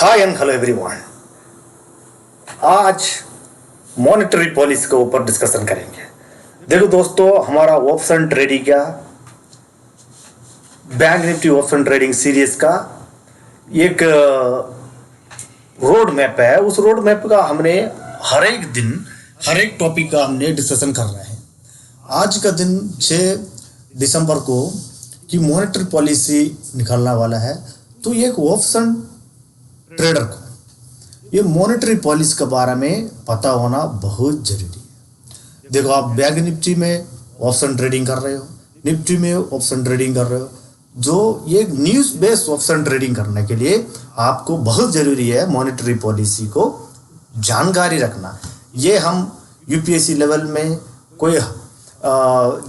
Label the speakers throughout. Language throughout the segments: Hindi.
Speaker 1: Hi and hello everyone. आज मॉनेटरी पॉलिसी के ऊपर डिस्कशन करेंगे। देखो दोस्तों, हमारा ऑप्शन ट्रेडिंग का bank Nifty option trading series का एक रोड मैप है। उस रोड मैप का हमने हर एक दिन हर एक टॉपिक का हमने डिस्कशन कर रहे हैं। आज का दिन 6 दिसंबर को कि मॉनेटरी पॉलिसी निकलने वाला है, तो एक ऑप्शन ट्रेडर को ये मॉनेटरी पॉलिसी के बारे में पता होना बहुत जरूरी है। देखो, आप बैंक निफ्टी में ऑप्शन ट्रेडिंग कर रहे हो, निफ्टी में ऑप्शन ट्रेडिंग कर रहे हो, जो ये न्यूज बेस्ड ऑप्शन ट्रेडिंग करने के लिए आपको बहुत जरूरी है मॉनेटरी पॉलिसी को जानकारी रखना। ये हम यूपीएससी लेवल में कोई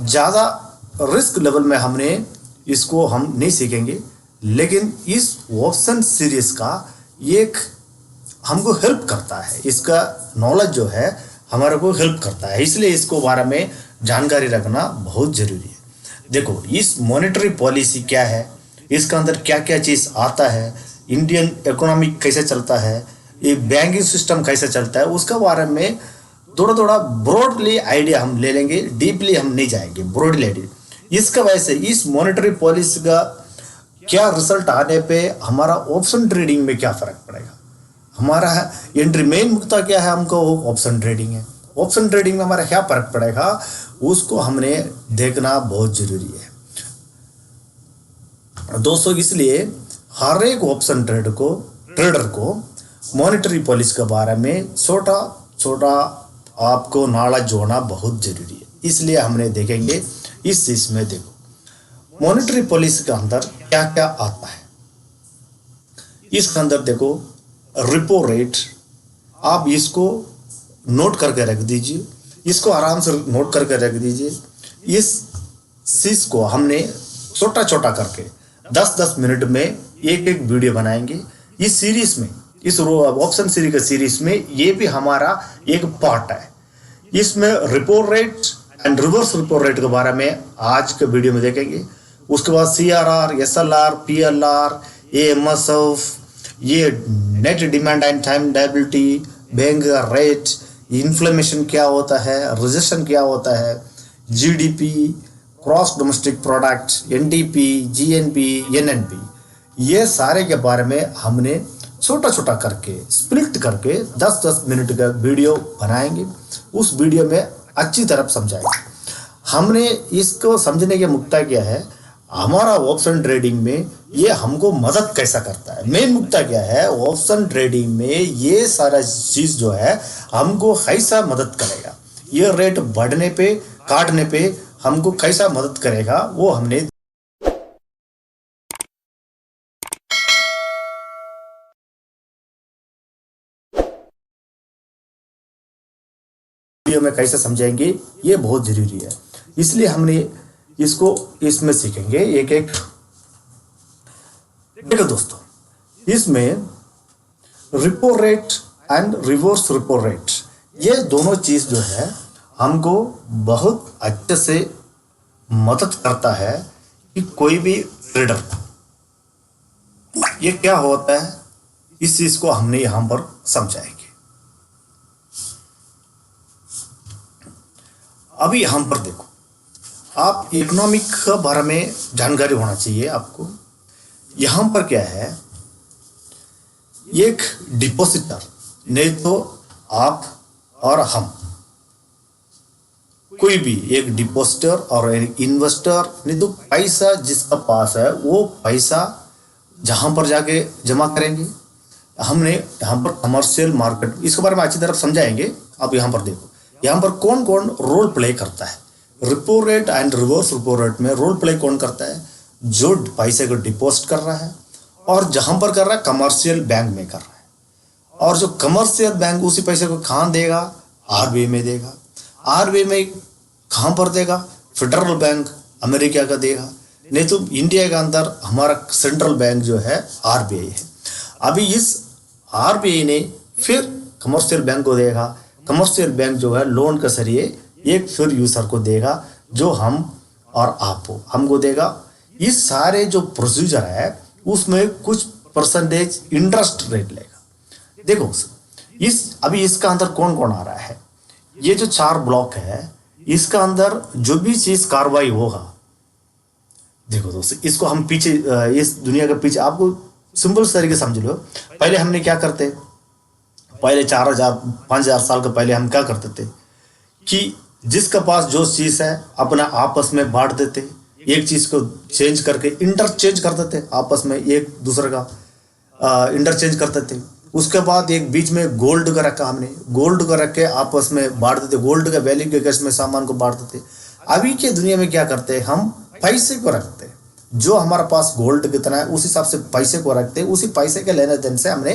Speaker 1: ज़्यादा रिस्क लेवल में हमने इसको हम नहीं सीखेंगे, लेकिन इस ऑप्शन सीरीज का एक हमको हेल्प करता है। इसका नॉलेज जो है हमारे को हेल्प करता है, इसलिए इसको बारे में जानकारी रखना बहुत ज़रूरी है। देखो, इस मॉनेटरी पॉलिसी क्या है, इसका अंदर क्या क्या चीज़ आता है, इंडियन इकोनॉमिक कैसे चलता है, ये बैंकिंग सिस्टम कैसे चलता है, उसके बारे में थोड़ा थोड़ा ब्रॉडली आइडिया हम ले लेंगे। डीपली हम नहीं जाएंगे, ब्रॉडली आइडिया। इसका वजह से इस मॉनेटरी पॉलिसी का क्या रिजल्ट आने पे हमारा ऑप्शन ट्रेडिंग में क्या फ़र्क पड़ेगा, हमारा एंट्री मेन मुद्दा क्या है, हमको ऑप्शन ट्रेडिंग है। ऑप्शन ट्रेडिंग में हमारा क्या फ़र्क पड़ेगा, उसको हमने देखना बहुत ज़रूरी है दोस्तों। इसलिए हर एक ऑप्शन ट्रेडर को मॉनेटरी पॉलिसी के बारे में छोटा छोटा आपको नॉलेज होना बहुत ज़रूरी है, इसलिए हमने देखेंगे इस चीज़ में। देखो, मॉनेटरी पॉलिसी के अंदर क्या क्या आता है, इसके अंदर देखो रिपो रेट, आप इसको नोट करके रख दीजिए, इसको आराम से नोट करके रख दीजिए। इस चीज़ को हमने छोटा छोटा करके 10-10 मिनट में एक एक वीडियो बनाएंगे। इस सीरीज में, इस ऑप्शन सीरीज के सीरीज में ये भी हमारा एक पार्ट है। इसमें repo rate and reverse repo rate के बारे में आज के वीडियो में देखेंगे। उसके बाद CRR, SLR, PLR, AMSF, ये net demand and time liability, bank rate, inflammation क्या होता है, रिसेशन क्या होता है, GDP, cross domestic product, NDP, GNP, NNP, ये सारे के बारे में हमने छोटा छोटा करके स्प्लिट करके 10-10 मिनट का वीडियो बनाएंगे। उस वीडियो में अच्छी तरह समझाएंगे। हमने इसको समझने के मुद्दा क्या है, हमारा ऑप्शन ट्रेडिंग में ये हमको मदद कैसा करता है। मेन मुद्दा क्या है, ऑप्शन ट्रेडिंग में ये सारा चीज़ जो है हमको कैसा मदद करेगा, ये रेट बढ़ने पे काटने पे हमको कैसा मदद करेगा, वो हमने वीडियो में कैसे समझाएंगे, ये बहुत ज़रूरी है। इसलिए हमने इसको इसमें सीखेंगे एक एक। देखो दोस्तों, इसमें repo rate and reverse repo rate, ये दोनों चीज़ जो है हमको बहुत अच्छे से मदद करता है कि कोई भी ट्रेडर, ये क्या होता है, इस चीज़ को हमने यहाँ पर समझाएंगे। अभी यहाँ पर देखो, आप इकोनॉमिक के बारे में जानकारी होना चाहिए आपको। यहाँ पर क्या है, एक डिपॉजिटर, नहीं तो आप और हम, कोई भी एक डिपॉजिटर और एक इन्वेस्टर, नहीं तो पैसा जिसका पास है वो पैसा जहाँ पर जाके जमा करेंगे। हमने यहाँ पर कमर्शियल मार्केट, इसके बारे में अच्छी तरह समझाएंगे। अब यहाँ पर देखो, यहाँ पर कौन कौन रोल प्ले करता है। Repo rate and reverse repo rate में रोल प्ले कौन करता है, जो पैसे को डिपॉजिट कर रहा है और जहाँ पर कर रहा है कमर्शियल बैंक में कर रहा है, और जो कमर्शियल बैंक उसी पैसे को कहाँ देगा, RBI में देगा। RBI में कहाँ पर देगा, फेडरल बैंक अमेरिका का देगा, नहीं तो इंडिया के अंदर हमारा सेंट्रल बैंक जो है RBI है। अभी इस RBI ने फिर कमर्शियल बैंक को देगा, कमर्शियल बैंक जो है लोन के जरिए एक फिर यूजर को देगा, जो हम और आप हो, हमको देगा। इस सारे जो प्रोसीजर है उसमें कुछ परसेंटेज इंटरेस्ट रेट लेगा। देखो इस अभी इसका अंदर कौन कौन आ रहा है, ये जो 4 ब्लॉक है इसका अंदर जो भी चीज कार्रवाई होगा, देखो दोस्तों इसको हम पीछे इस दुनिया के पीछे आपको सिंपल तरीके से समझ लो। पहले हमने क्या करते, पहले 4000 5000 साल के पहले हम क्या करते थे कि जिसके पास जो चीज है अपना आपस में बांट देते, एक चीज को चेंज करके इंटरचेंज कर देते, आपस में एक दूसरे का इंटरचेंज करते थे। उसके बाद एक बीच में गोल्ड का रखा, हमने गोल्ड का रख के आपस में बांट देते, गोल्ड का वैल्यू के केस में सामान को बांट देते। अभी के दुनिया में क्या करते हैं, हम पैसे को रखते, जो हमारे पास गोल्ड कितना है उस हिसाब से पैसे को रखते, उसी पैसे के लेने देने से हमने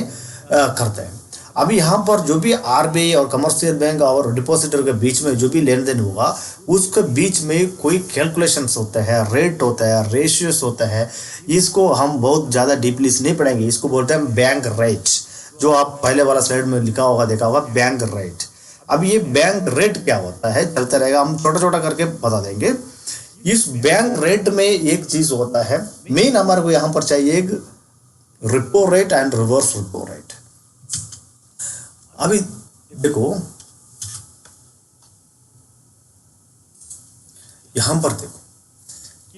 Speaker 1: करते हैं। अभी यहाँ पर जो भी आरबीआई और कमर्शियल बैंक और डिपॉजिटर के बीच में जो भी लेन देन होगा उसके बीच में कोई कैलकुलेशंस होता है, रेट होता है, रेशियोस होता है। इसको हम बहुत ज़्यादा डीपली से नहीं पढ़ेंगे, इसको बोलते हैं बैंक रेट, जो आप पहले वाला स्लाइड में लिखा होगा, देखा होगा बैंक रेट। अब ये बैंक रेट क्या होता है चलता रहेगा, हम छोटा छोटा करके बता देंगे। इस बैंक रेट में एक चीज होता है मेन हमारे को यहां पर चाहिए, एक repo rate and reverse repo rate. अभी देखो यहां पर देखो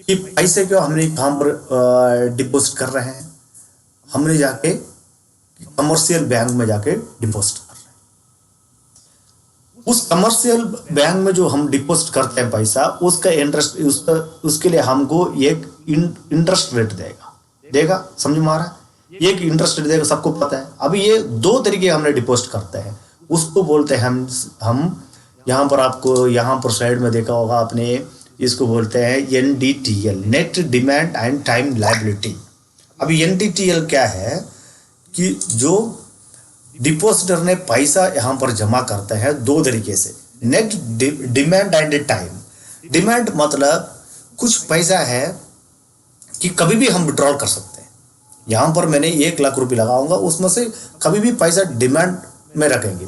Speaker 1: कि पैसे को हमने कहां पर डिपॉजिट कर रहे हैं, हमने जाके कमर्शियल बैंक में जाके डिपॉजिट कर रहे हैं। उस कमर्शियल बैंक में जो हम डिपॉजिट करते हैं पैसा, उसका इंटरेस्ट उसके लिए हमको एक इंटरेस्ट रेट देगा समझ में आ रहा है, एक इंटरेस्ट रेट देगा, सबको पता है। अभी ये 2 तरीके हमने डिपॉजिट करते हैं, उसको बोलते हैं हम यहाँ पर आपको यहाँ पर स्लाइड में देखा होगा आपने, इसको बोलते हैं NDTL, net demand and time liability. अभी NDTL क्या है कि जो डिपॉजिटर ने पैसा यहाँ पर जमा करता है 2 तरीके से, net demand and time. Demand मतलब कुछ पैसा है कि कभी भी हम विड्रॉल कर सकते हैं। यहाँ पर मैंने 1 लाख रुपए लगाऊंगा, उसमें से कभी भी पैसा डिमांड में रखेंगे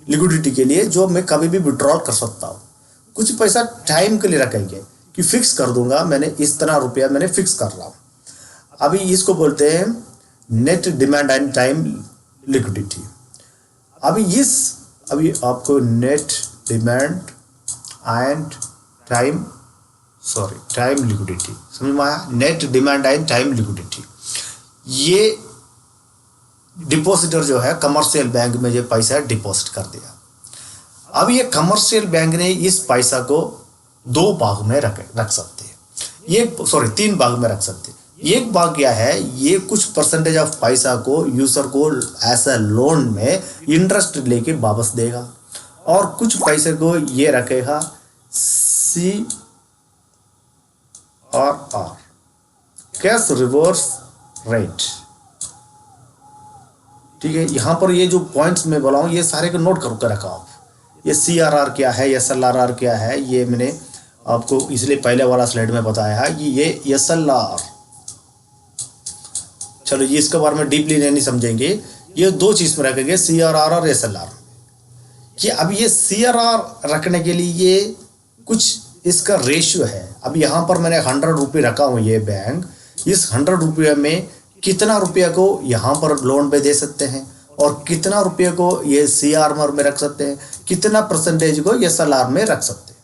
Speaker 1: लिक्विडिटी के लिए, जो मैं कभी भी विड्रॉल कर सकता हूँ। कुछ पैसा टाइम के लिए रखेंगे कि फिक्स कर दूंगा, मैंने इतना रुपया मैंने फिक्स कर रहा हूँ। अभी इसको बोलते हैं net demand and time liquidity. अभी आपको net demand and time liquidity समझ में आया, net demand and time liquidity. ये डिपॉजिटर जो है कमर्शियल बैंक में जो पैसा डिपॉजिट कर दिया। अब ये कमर्शियल बैंक ने इस पैसा को 2 भाग में रख सकते हैं, 3 भाग में रख सकते हैं। एक भाग क्या है, ये कुछ परसेंटेज ऑफ पैसा को यूजर को ऐसा लोन में इंटरेस्ट लेके वापस देगा, और कुछ पैसे को ये रखेगा CRR, कैश रिवर्स रेट। ठीक है, यहां पर ये जो पॉइंट्स मैं बोला हूं ये सारे को नोट करके रखा आप। ये CRR क्या है, SLR क्या है, ये मैंने आपको इसलिए पहले वाला स्लाइड में बताया है। ये SLR, चलो ये इसके बारे में डीपली नहीं समझेंगे, ये 2 चीज में रखेंगे, CRR और SLR। कि अब ये CRR रखने के लिए ये कुछ इसका रेशियो है। अब यहाँ पर मैंने 100 रुपये रखा हूँ, ये बैंक इस 100 रुपये में कितना रुपया को यहाँ पर लोन पे दे सकते हैं, और कितना रुपये को ये CRR में रख सकते हैं, कितना परसेंटेज को SLR में रख सकते हैं।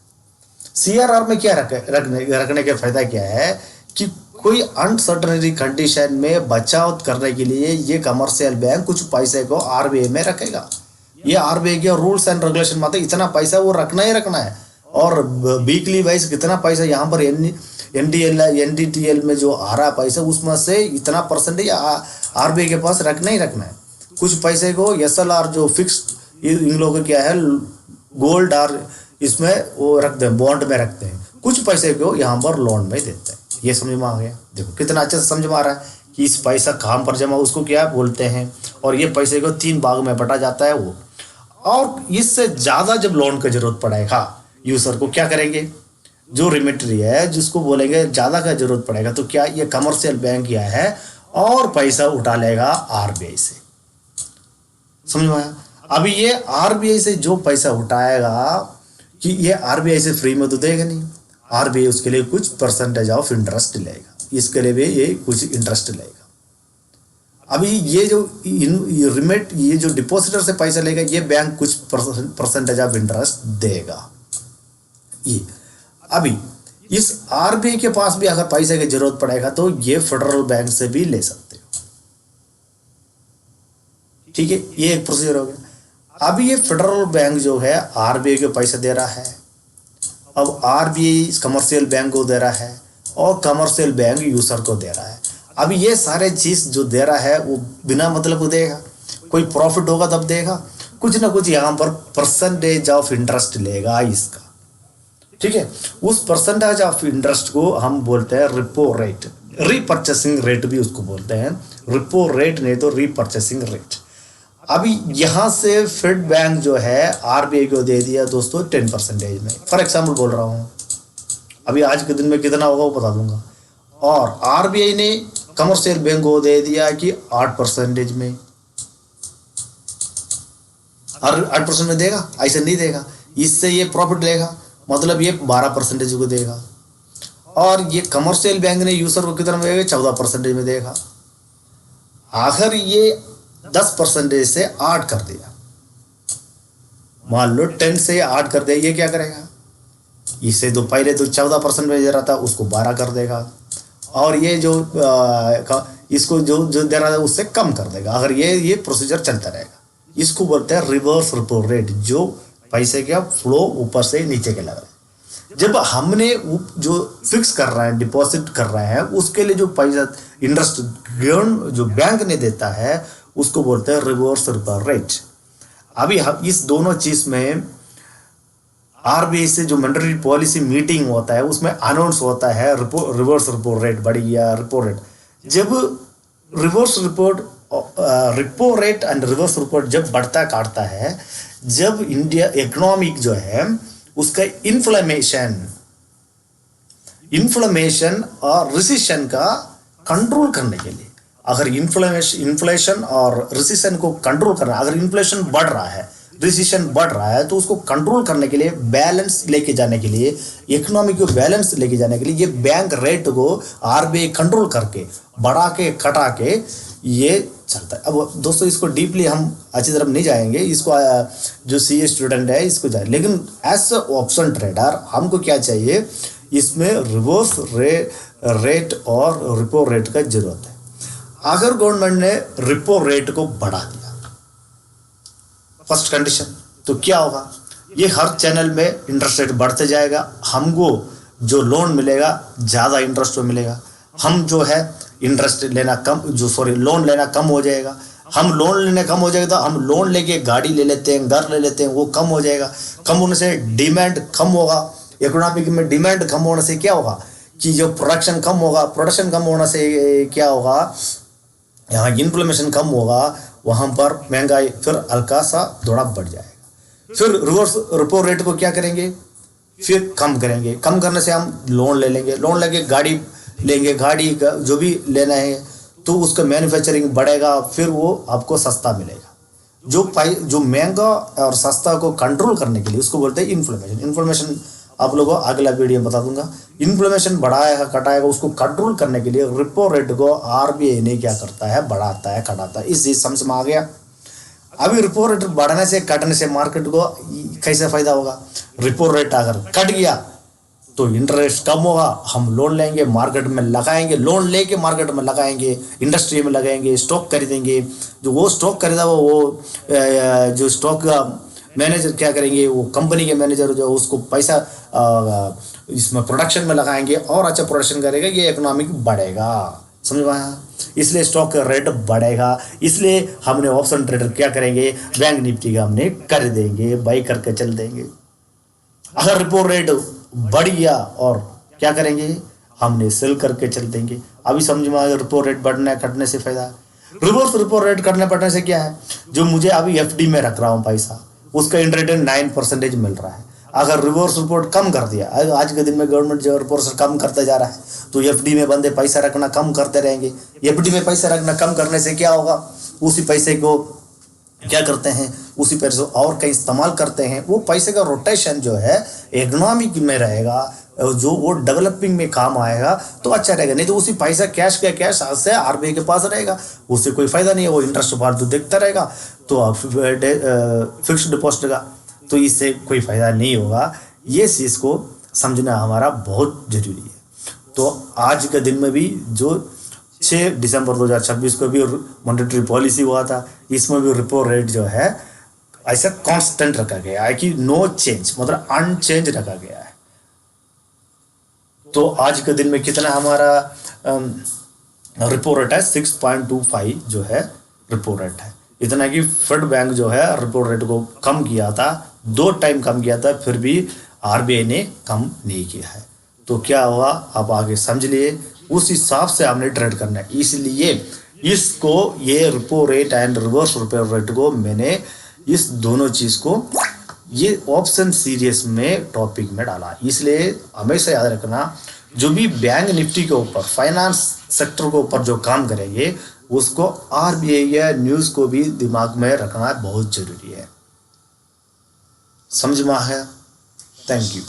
Speaker 1: CRR में क्या रखने का फायदा क्या है कि कोई अनसर्टेनिटी कंडीशन में बचाव करने के लिए ये कमर्शियल बैंक कुछ पैसे को RBI में रखेगा। ये RBI के रूल्स एंड रेगुलेशन में इतना पैसा वो रखना ही रखना है, और वीकली वाइज कितना पैसा यहाँ पर NDTL में जो आ रहा पैसा उसमें से इतना परसेंटेज RBI के पास रखना ही रखना है। कुछ पैसे को SLR जो फिक्स्ड इन लोगों क्या है गोल्ड और इसमें वो रखते हैं, बॉन्ड में रखते हैं, कुछ पैसे को यहाँ पर लोन में देते हैं। ये समझ में आ गया, देखो कितना अच्छे से समझ में आ रहा है कि इस पैसा काम पर जमा उसको क्या बोलते हैं, और ये पैसे को 3 भाग में बटा जाता है वो। और इससे ज़्यादा जब लोन की जरूरत पड़ेगा यूजर को क्या करेंगे, जो रिमिटरी है जिसको बोलेंगे ज़्यादा का जरूरत पड़ेगा, तो क्या ये कमर्शियल बैंक क्या है और पैसा उठा लेगा RBI से। समझ में आया। अभी ये RBI से जो पैसा उठाएगा कि ये RBI से फ्री में तो देगा नहीं, RBI उसके लिए कुछ परसेंटेज ऑफ इंटरेस्ट लेगा, इसके लिए भी ये कुछ इंटरेस्ट लेगा। अभी ये जो ये जो डिपॉजिटर से पैसा लेगा, ये बैंक कुछ परसेंटेज ऑफ इंटरेस्ट देगा। ये अभी इस आरबीआई के पास भी अगर पैसे की जरूरत पड़ेगा तो ये फेडरल बैंक से भी ले सकते हो। ठीक है, ये एक प्रोसीजर हो गया। अभी ये फेडरल बैंक जो है आरबीआई को पैसा दे रहा है, अब आरबीआई कमर्शियल बैंक को दे रहा है और कमर्शियल बैंक यूजर को दे रहा है। अभी ये सारे चीज जो दे रहा है वो बिना मतलब को देगा, कोई प्रॉफिट होगा तब देगा, कुछ ना कुछ यहाँ पर परसेंटेज ऑफ इंटरेस्ट लेगा इसका। ठीक है, उस परसेंटेज ऑफ इंटरेस्ट को हम बोलते हैं रिपो रेट, रीपर्चेसिंग रेट भी उसको बोलते हैं। रिपो रेट नहीं तो रीपर्चेसिंग रेट। अभी यहाँ से फेड बैंक जो है आरबीआई को दे दिया दोस्तों 10% में, फॉर एग्जाम्पल बोल रहा हूँ, अभी आज के दिन में कितना होगा वो बता दूंगा। और आरबीआई ने कमर्शियल बैंक को दे दिया कि 8% में, और 8% में देगा, ऐसे नहीं देगा, इससे ये प्रॉफिट लेगा, मतलब ये 12% को देगा। और ये कमर्शियल बैंक ने यूजर को कितना में देगा, 14% में देगा। आखिर ये 10% से 8 कर दिया, मान लो 10 से 8 कर दिया, ये क्या करेगा, इससे तो पहले तो 14% में दे रहा था उसको 12 कर देगा, और ये जो इसको जो दे रहा था उससे कम कर देगा। अगर ये प्रोसीजर चलता रहेगा, इसको बोलते हैं रिवर्स रिपो रेट, जो पैसे का फ्लो ऊपर से नीचे के लग रहा है। जब हमने जो फिक्स कर रहा है, डिपॉजिट कर रहे हैं, उसके लिए जो पैसा इंटरेस्ट जो बैंक ने देता है उसको बोलते हैं रिवर्स रिपो रेट। अभी हम इस दोनों चीज में आरबीआई से जो मॉनेटरी पॉलिसी मीटिंग होता है उसमें अनाउंस होता है रिवर्स रिपो रेट बढ़ी या रिपो रेट। जब repo rate and reverse repo जब बढ़ता काटता है, जब इंडिया इकोनॉमिक जो है उसका इन्फ्लेमेशन और रिसेशन का कंट्रोल करने के लिए, अगर इन्फ्लेशन और रिसेशन को कंट्रोल करना, अगर इन्फ्लेशन बढ़ रहा है, रिसेशन बढ़ रहा है, तो उसको कंट्रोल करने के लिए, बैलेंस लेके जाने के लिए, इकोनॉमिक को बैलेंस लेके जाने के लिए ये बैंक रेट को आरबीआई कंट्रोल करके बढ़ा के घटा के ये चलता है। अब दोस्तों इसको डीपली हम अच्छी तरफ नहीं जाएंगे, इसको जो सीए स्टूडेंट है इसको जाए, लेकिन एज ऑप्शन ट्रेडर हमको क्या चाहिए, इसमें रिवर्स रेट और रिपो रेट का जरूरत है। अगर गवर्नमेंट ने रिपो रेट को बढ़ा दिया, फर्स्ट कंडीशन, तो क्या होगा, ये हर चैनल में इंटरेस्ट रेट बढ़ते जाएगा, हमको जो लोन मिलेगा ज़्यादा इंटरेस्ट में मिलेगा, हम जो है इंटरेस्ट लेना कम, लोन लेना कम हो जाएगा, हम लोन लेने कम हो जाएगा तो हम लोन लेके गाड़ी ले लेते हैं, घर ले लेते हैं, वो कम हो जाएगा। कम होने से डिमांड कम होगा, इकोनॉमिक में डिमांड कम होने से क्या होगा कि जो प्रोडक्शन कम होगा, प्रोडक्शन कम होने से क्या होगा, यहाँ इन्फ्लेमेशन कम होगा, वहाँ पर महंगाई फिर हल्का सा थोड़ा बढ़ जाएगा। फिर रिवर्स रिपो रेट को क्या करेंगे, फिर कम करेंगे, कम करने से हम लोन ले लेंगे, लोन लेके गाड़ी लेंगे, गाड़ी का जो भी लेना है तो उसका मैन्युफैक्चरिंग बढ़ेगा, फिर वो आपको सस्ता मिलेगा। जो महंगा और सस्ता को कंट्रोल करने के लिए उसको बोलते हैं इन्फ्लेमेशन आप लोगों को अगला वीडियो में बता दूंगा। इन्फ्लेमेशन बढ़ाएगा घटाएगा, उसको कंट्रोल करने के लिए रिपो रेट को आरबीआई ने क्या करता है, बढ़ाता है घटाता है। इस चीज समझ में आ गया। अभी रिपो रेट बढ़ने से घटने से मार्केट को कैसे फायदा होगा, रिपो रेट अगर कट गया तो इंटरेस्ट कम होगा, हम लोन लेंगे, मार्केट में लगाएंगे, लोन लेके मार्केट में लगाएंगे, इंडस्ट्री में लगाएंगे, स्टॉक खरीदेंगे, जो वो स्टॉक खरीदा वो जो स्टॉक का मैनेजर क्या करेंगे, वो कंपनी के मैनेजर जो उसको पैसा इसमें प्रोडक्शन में लगाएंगे और अच्छा प्रोडक्शन करेगा, ये इकोनॉमिक बढ़ेगा, समझ में आया। इसलिए स्टॉक का रेट बढ़ेगा, इसलिए हमने ऑप्शन ट्रेडर क्या करेंगे, बैंक निफ्टी का हमने कर देंगे, बाई करके चल देंगे। अगर रिपो रेट बढ़ गया और क्या करेंगे, हमने सेल करके चल देंगे। अभी समझ में आया रिपो रेट बढ़ने घटने से फायदा। रिवर्स रिपो रेट करने बढ़ने से क्या है, जो मुझे अभी एफडी में रख रहा हूँ पैसा, उसका इंटरेस्ट 9% मिल रहा है। अगर रिवर्स रिपोर्ट कम कर दिया, आज के दिन में गवर्नमेंट जो रिपोर्ट कम करते जा रहा है, तो एफडी में बंदे पैसा रखना कम करते रहेंगे। एफडी में पैसा रखना कम करने से क्या होगा, उसी पैसे को क्या करते हैं, उसी पैसे और कहीं इस्तेमाल करते हैं, वो पैसे का रोटेशन जो है इकोनॉमिक में रहेगा, जो वो डेवलपिंग में काम आएगा तो अच्छा रहेगा, नहीं तो उसी पैसा कैश का कैश आज से आरबीआई के पास रहेगा, उससे कोई फायदा नहीं है, वो इंटरेस्ट फालतू देखता रहेगा। तो फिक्स्ड डिपॉजिट का तो इससे कोई फायदा नहीं होगा। ये चीज़ को समझना हमारा बहुत जरूरी है। तो आज के दिन में भी जो 6 दिसंबर 2026 को भी मॉनेटरी पॉलिसी हुआ था, इसमें भी रिपो रेट जो है ऐसा कांस्टेंट रखा गया है कि नो चेंज, मतलब अनचेंज रखा गया है। तो आज के दिन में कितना हमारा रिपो रेट है 6.25 जो है रिपो रेट है। इतना कि फेड बैंक जो है रिपो रेट को कम किया था, 2 टाइम कम किया था, फिर भी आरबीआई ने कम नहीं किया है। तो क्या हुआ आप आगे समझ लिए, उस हिसाब से हमने ट्रेड करना है। इसलिए इसको ये repo rate and reverse repo rate को मैंने इस दोनों चीज़ को ये ऑप्शन सीरीज में टॉपिक में डाला। इसलिए हमेशा याद रखना, जो भी बैंक निफ्टी के ऊपर फाइनेंस सेक्टर के ऊपर जो काम करेंगे उसको आरबीआई या न्यूज़ को भी दिमाग में रखना बहुत जरूरी है। समझ में आया? Thank you.